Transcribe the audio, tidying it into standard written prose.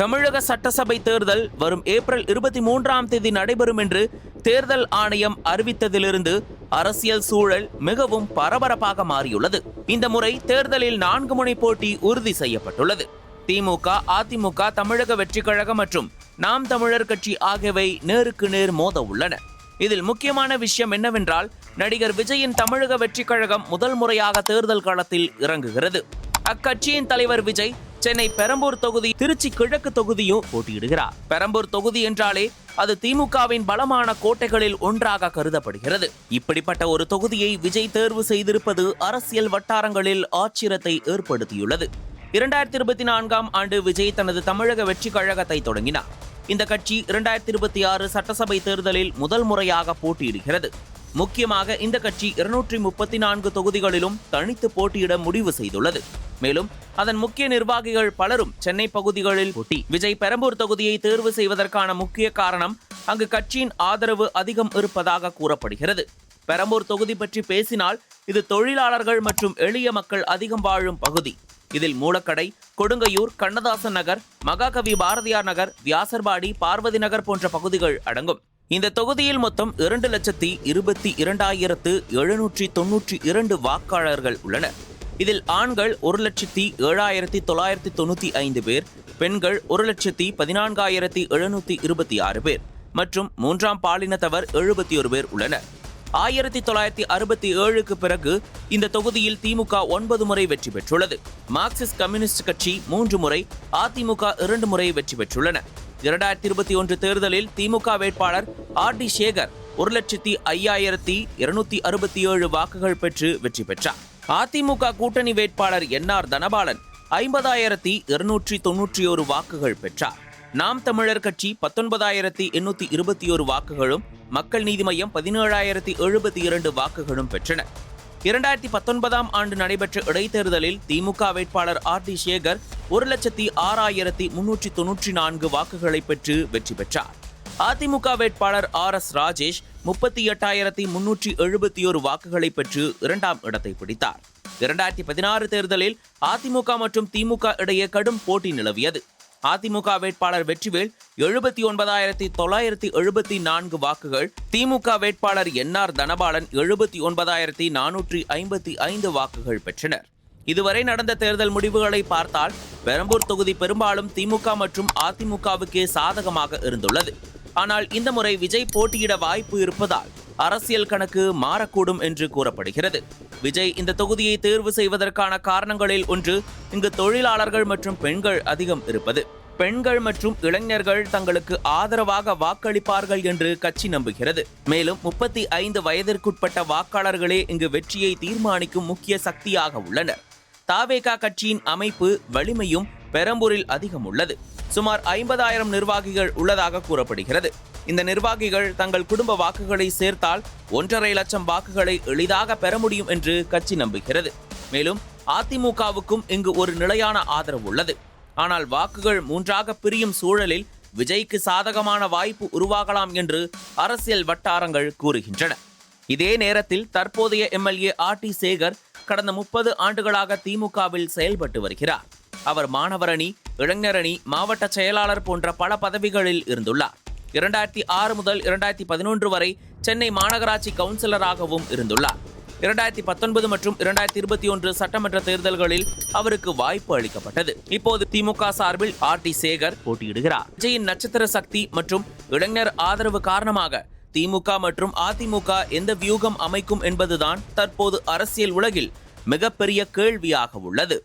தமிழக சட்டசபை தேர்தல் வரும் ஏப்ரல் 23ஆம் தேதி நடைபெறும் என்று தேர்தல் ஆணையம் அறிவித்ததிலிருந்து அரசியல் சூழல் மிகவும் பரபரப்பாக மாறியுள்ளது. இந்த முறை தேர்தலில் 4 முனை போட்டி உறுதி செய்யப்பட்டுள்ளது. திமுக, அதிமுக, தமிழக வெற்றி கழகம் மற்றும் நாம் தமிழர் கட்சி ஆகியவை நேருக்கு நேர் மோத உள்ளன. இதில் முக்கியமான விஷயம் என்னவென்றால், நடிகர் விஜயின் தமிழக வெற்றி கழகம் முதல் முறையாக தேர்தல் களத்தில் இறங்குகிறது. அக்கட்சியின் தலைவர் விஜய் சென்னை பெரம்பூர் தொகுதி, திருச்சி கிழக்கு தொகுதியும் போட்டியிடுகிறார். பெரம்பூர் தொகுதி என்றாலே அது திமுகவின் பலமான கோட்டைகளில் ஒன்றாக கருதப்படுகிறது. இப்படிப்பட்ட ஒரு தொகுதியை விஜய் தேர்வு செய்திருப்பது அரசியல் வட்டாரங்களில் ஆச்சரியத்தை ஏற்படுத்தியுள்ளது. 2024ஆம் ஆண்டு விஜய் தனது தமிழக வெற்றி கழகத்தை தொடங்கினார். இந்த கட்சி 2026 சட்டசபை தேர்தலில் முதல் முறையாக போட்டியிடுகிறது. முக்கியமாக இந்த கட்சி 234 தொகுதிகளிலும் தனித்து போட்டியிட முடிவு செய்துள்ளது. மேலும் அதன் முக்கிய நிர்வாகிகள் பலரும் சென்னை பகுதிகளில் போட்டி. விஜய் பெரம்பூர் தொகுதியை தேர்வு செய்வதற்கான முக்கிய காரணம், அங்கு கட்சியின் ஆதரவு அதிகம் இருப்பதாக கூறப்படுகிறது. பெரம்பூர் தொகுதி பற்றி பேசினால், இது தொழிலாளர்கள் மற்றும் எளிய மக்கள் அதிகம் வாழும் பகுதி. இதில் மூலக்கடை, கொடுங்கையூர், கண்ணதாசன் நகர், மகாகவி பாரதியார் நகர், வியாசர்பாடி, பார்வதி நகர் போன்ற பகுதிகள் அடங்கும். இந்த தொகுதியில் மொத்தம் 2,22,792 வாக்காளர்கள் உள்ளனர். இதில் ஆண்கள் 1,07,995 பேர், பெண்கள் 1,14,726 பேர் மற்றும் 3ஆம் பாலினத்தவர் 71 பேர் உள்ளனர். 1967க்கு பிறகு இந்த தொகுதியில் திமுக 9 முறை வெற்றி பெற்றுள்ளது. மார்க்சிஸ்ட் கம்யூனிஸ்ட் கட்சி 3 முறை, அதிமுக 2 முறை வெற்றி பெற்றுள்ளன. 2021 தேர்தலில் திமுக வேட்பாளர் RD சேகர் 1,05,267 வாக்குகள் பெற்று வெற்றி பெற்றார். அதிமுக கூட்டணி வேட்பாளர் NR தனபாலன் 50,291 வாக்குகள் பெற்றார். நாம் தமிழர் கட்சி 19,821 வாக்குகளும், மக்கள் நீதி மய்யம் 17,072 வாக்குகளும் பெற்றன. 2019ஆம் ஆண்டு நடைபெற்ற இடைத்தேர்தலில் திமுக வேட்பாளர் RD சேகர் 1,06,394 வாக்குகளை பெற்று வெற்றி பெற்றார். அதிமுக வேட்பாளர் RS ராஜேஷ் 38,371 வாக்குகளை பெற்று 2ஆம் இடத்தை பிடித்தார். 2016 தேர்தலில் அதிமுக மற்றும் திமுக இடையே கடும் போட்டி நிலவியது. அதிமுக வேட்பாளர் வெற்றிவேல் 79,974 வாக்குகள், திமுக வேட்பாளர் NR தனபாலன் 79,455 வாக்குகள் பெற்றனர். இதுவரை நடந்த தேர்தல் முடிவுகளை பார்த்தால், பெரம்பூர் தொகுதி பெரும்பாலும் திமுக மற்றும் அதிமுகவுக்கே சாதகமாக இருந்துள்ளது. ஆனால் இந்த முறை விஜய் போட்டியிட வாய்ப்பு இருப்பதால் அரசியல் கணக்கு மாறக்கூடும் என்று கூறப்படுகிறது. விஜய் இந்த தொகுதியை தேர்வு செய்வதற்கான காரணங்களில் ஒன்று, இங்கு தொழிலாளர்கள் மற்றும் பெண்கள் அதிகம் இருப்பது. பெண்கள் மற்றும் இளைஞர்கள் தங்களுக்கு ஆதரவாக வாக்களிப்பார்கள் என்று கட்சி நம்புகிறது. மேலும் 35 வயதிற்குட்பட்ட வாக்காளர்களே இங்கு வெற்றியை தீர்மானிக்கும் முக்கிய சக்தியாக உள்ளனர். தாவேகா கட்சியின் அமைப்பு வலிமையும் பெரம்பூரில் அதிகம் உள்ளது. சுமார் 50,000 நிர்வாகிகள் உள்ளதாக கூறப்படுகிறது. இந்த நிர்வாகிகள் தங்கள் குடும்ப வாக்குகளை சேர்த்தால் 1,50,000 லட்சம் வாக்குகளை எளிதாக பெற முடியும் என்று கட்சி நம்புகிறது. மேலும் அதிமுகவுக்கும் இங்கு ஒரு நிலையான ஆதரவு உள்ளது. ஆனால் வாக்குகள் 3ஆக பிரியும் சூழலில் விஜய்க்கு சாதகமான வாய்ப்பு உருவாகலாம் என்று அரசியல் வட்டாரங்கள் கூறுகின்றன. இதே நேரத்தில் தற்போதைய MLA RD சேகர் கடந்த 30 ஆண்டுகளாக திமுகவில் செயல்பட்டு வருகிறார். அவர் மாணவர் அணி, இளைஞர் அணி, மாவட்ட செயலாளர் போன்ற பல பதவிகளில் இருந்துள்ளார். 2006 முதல் 2011 வரை சென்னை மாநகராட்சி கவுன்சிலராகவும் இருந்துள்ளார். 2019 மற்றும் 2021 சட்டமன்ற தேர்தல்களில் அவருக்கு வாய்ப்பு அளிக்கப்பட்டது. இப்போது திமுக சார்பில் RD சேகர் போட்டியிடுகிறார். விஜயின் நட்சத்திர சக்தி மற்றும் இளைஞர் ஆதரவு காரணமாக திமுக மற்றும் அதிமுக எந்த வியூகம் அமைக்கும் என்பதுதான் தற்போது அரசியல் உலகில் மிகப்பெரிய கேள்வியாக உள்ளது.